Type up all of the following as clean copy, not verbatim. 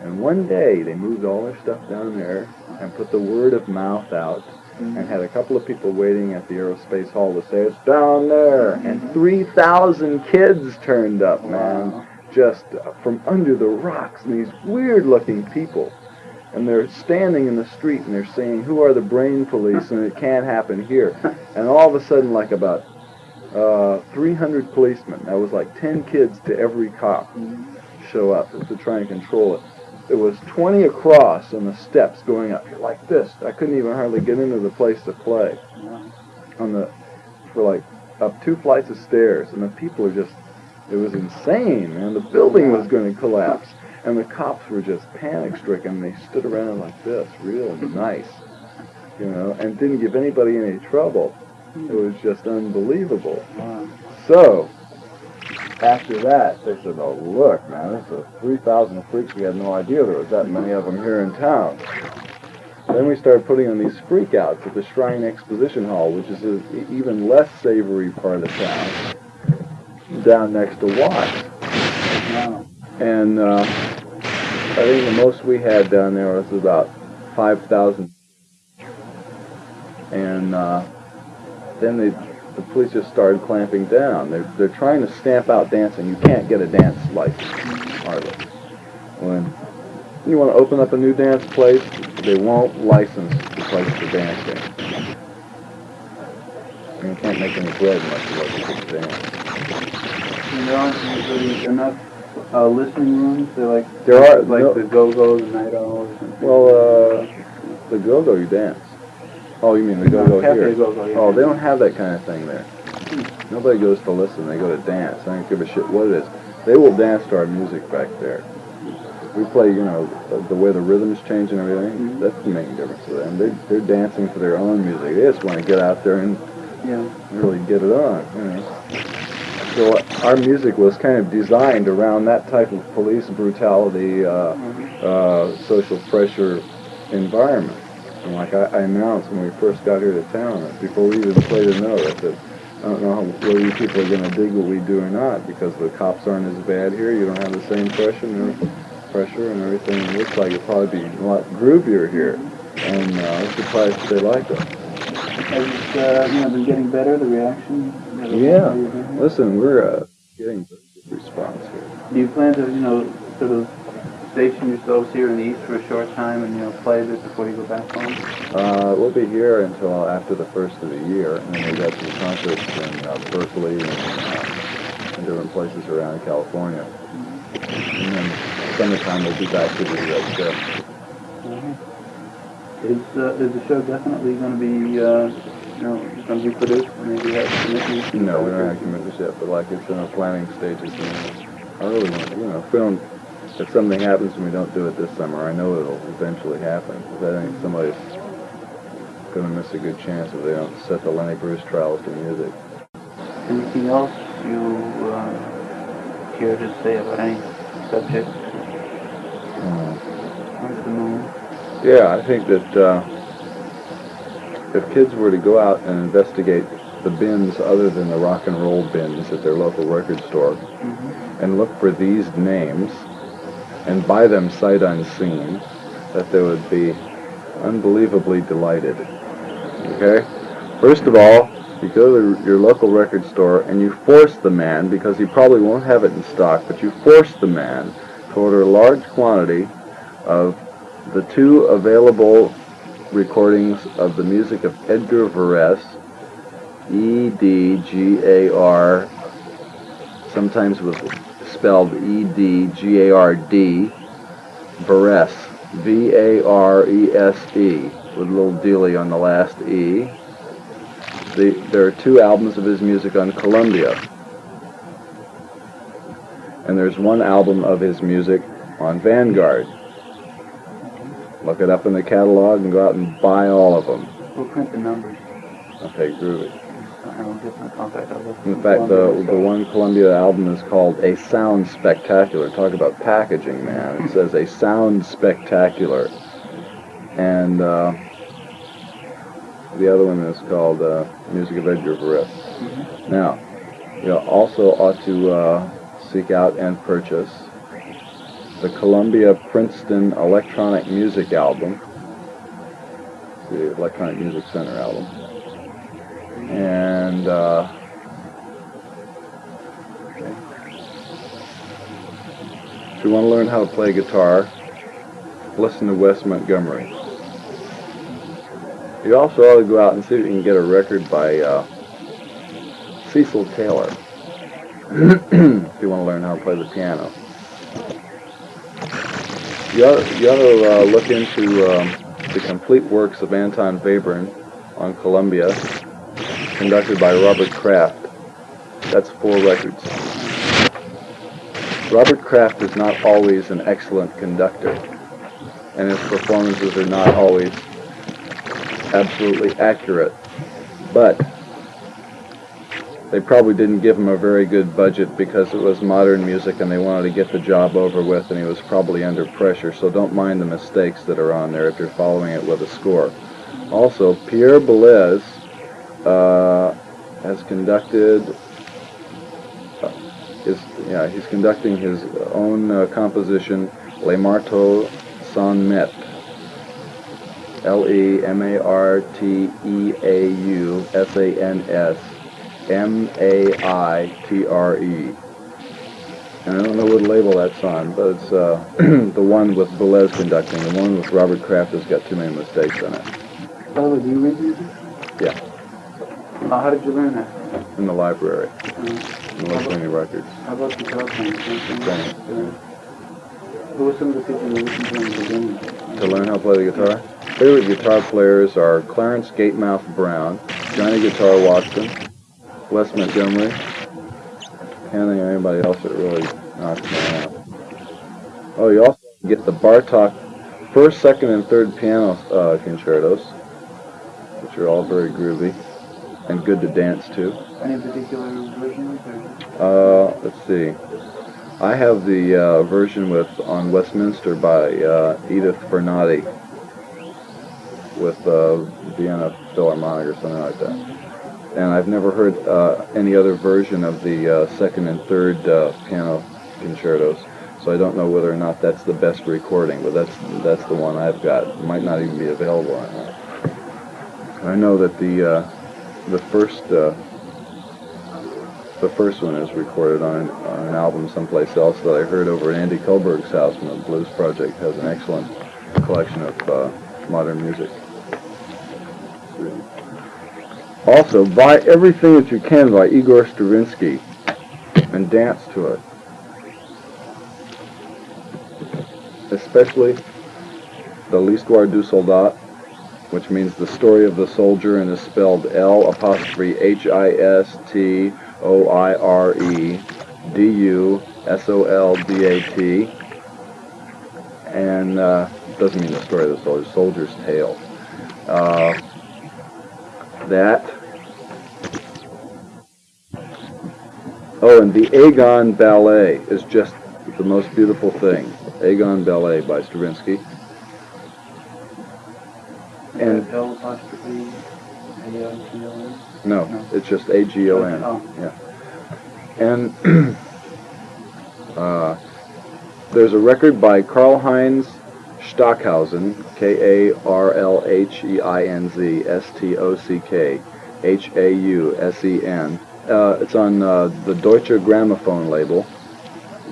And one day they moved all their stuff down there and put the word of mouth out and had a couple of people waiting at the Aerospace Hall to say, it's down there. And 3,000 kids turned up, man, just from under the rocks, and these weird-looking people. And they're standing in the street and they're saying, who are the brain police, and it can't happen here. And all of a sudden, like about 300 policemen, that was like 10 kids to every cop, show up to try and control it. It was 20 across on the steps going up here like this. I couldn't even hardly get into the place to play. For like up 2 flights of stairs, and the people are just, it was insane, man. The building was going to collapse. And the cops were just panic-stricken. They stood around like this, real nice, you know, and didn't give anybody any trouble. It was just unbelievable. So, after that, they said, oh, look, man, this is 3,000 freaks. We had no idea there was that many of them here in town. Then we started putting on these freak-outs at the Shrine Exposition Hall, which is an even less savory part of town, down next to Watts. And I think the most we had down there was about 5,000. And then the police just started clamping down. They're trying to stamp out dancing. You can't get a dance license, hardly. When you want to open up a new dance place, they won't license the place for dancing. And you can't make any bread unless you license to dance. And there aren't usually enough listening rooms? They're like, there are, like no, the Go-Go, the Night Owls? Well, the Go-Go you dance. Oh, you mean the Go-Go here? Go-Go, yeah. Oh, they don't have that kind of thing there. Nobody goes to listen, they go to dance. I don't give a shit what it is. They will dance to our music back there. We play, you know, the way the rhythms change and everything. That's the main difference to them. They're dancing to their own music. They just want to get out there and really get it on, you know. So our music was kind of designed around that type of police brutality, social pressure environment. And like I announced when we first got here to town, before we even played a note, I said, I don't know whether you people are going to dig what we do or not, because the cops aren't as bad here. You don't have the same pressure and everything. It looks like it'd probably be a lot groovier here. And I'm surprised that they like it. Has it been getting better, the reaction? Yeah. Listen, we're getting very good response here. Do you plan to, sort of station yourselves here in the East for a short time and, play a bit before you go back home? We'll be here until after the first of the year, and then we got some concerts in Berkeley and different places around California. And then summertime we'll be back to the U.S. show. Is the show definitely going to be, going to be produced? Maybe have commitments? No, we don't have commitments yet, but like it's in the planning stages. I really want to, if something happens and we don't do it this summer, I know it'll eventually happen. Because I think somebody's going to miss a good chance if they don't set the Lenny Bruce trials to music. Anything else you care to say about any subject? Yeah, I think that if kids were to go out and investigate the bins other than the rock and roll bins at their local record store and look for these names and buy them sight unseen, that they would be unbelievably delighted. Okay? First of all, you go to your local record store and you force the man, because he probably won't have it in stock, but you force the man to order a large quantity of the 2 available recordings of the music of Edgar Varese, E-D-G-A-R, sometimes was spelled E-D-G-A-R-D, Varese, V-A-R-E-S-E, with a little dealie on the last E. There are 2 albums of his music on Columbia. And there's 1 album of his music on Vanguard. Look it up in the catalog and go out and buy all of them. We'll print the numbers. Okay, groovy. I'll get my contact. In fact, the 1 Columbia album is called A Sound Spectacular. Talk about packaging, man. It says A Sound Spectacular. And the other one is called Music of Edgar Varese. Now, you also ought to seek out and purchase the Columbia Princeton Electronic Music album, the Electronic Music Center album. And if you want to learn how to play guitar, listen to Wes Montgomery. You also ought to go out and see if you can get a record by Cecil Taylor if you want to learn how to play the piano. You ought to look into the complete works of Anton Webern on Columbia, conducted by Robert Kraft. That's 4 records. Robert Kraft is not always an excellent conductor, and his performances are not always absolutely accurate, but they probably didn't give him a very good budget because it was modern music and they wanted to get the job over with, and he was probably under pressure, so don't mind the mistakes that are on there if you're following it with a score. Also, Pierre Boulez has conducted he's conducting his own composition, Les Marteaux Sans Met, LEMARTEAUSANSMAITRE. And I don't know what label that's on, but it's the one with Boulez conducting. The one with Robert Kraft has got too many mistakes on it. Oh, do you read music? Yeah. How did you learn that? In the library. In listening records. How about guitar playing? Who were some of the people you listened to in the beginning? To learn how to play the guitar? Favorite guitar players are Clarence Gatemouth Brown, Johnny Guitar Watson, Wes Montgomery. Can't think of anybody else that really knocks me out. Oh, you also get the Bartok first, second, and third piano concertos, which are all very groovy and good to dance to. Any particular versions? Let's see. I have the version on Westminster by Edith Bernardi with Vienna Philharmonic or something like that. And I've never heard any other version of the second and third piano concertos, so I don't know whether or not that's the best recording, but that's the one I've got. It might not even be available right now. I know that the first one is recorded on an album someplace else that I heard over at Andy Kohlberg's house when the Blues Project has an excellent collection of modern music. Also, buy everything that you can by Igor Stravinsky and dance to it. Especially the L'Histoire du Soldat, which means the story of the soldier and is spelled L'Histoiredousoldat, and doesn't mean the story of the soldier, soldier's tale. Oh, and the Aegon Ballet is just the most beautiful thing. Aegon Ballet by Stravinsky. And no, it's just AGON. Oh. Yeah. And there's a record by Karl-Heinz Stockhausen, KarlHeinz Stockhausen. It's on the Deutsche Grammophon label,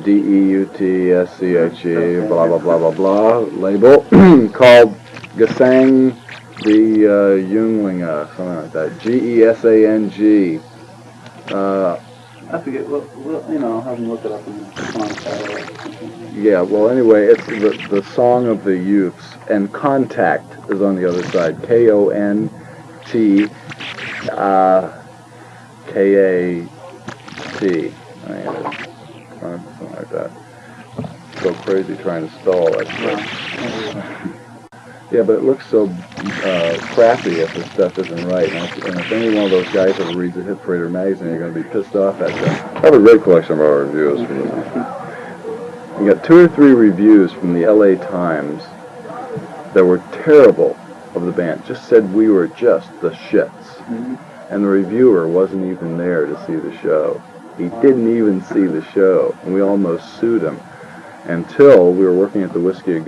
DEUTSCHE, blah, blah, blah, blah, blah, label, called Gesang the Junglinge, something like that, GESANG. I forget, well, I'll have them look it up in the song title. Yeah, well, anyway, it's the Song of the Youths, and Contact is on the other side, KONTKAT. Something like that. So crazy trying to spell all that stuff. Yeah, but it looks so crappy if the stuff isn't right. And if any one of those guys ever reads a Hit Parader magazine, you're going to be pissed off at them. I have a great collection of our reviews. We got 2 or 3 reviews from the LA Times that were terrible of the band. Just said we were just the shits. Mm-hmm. And the reviewer wasn't even there to see the show. He didn't even see the show, and we almost sued him. until we were working at the Whiskey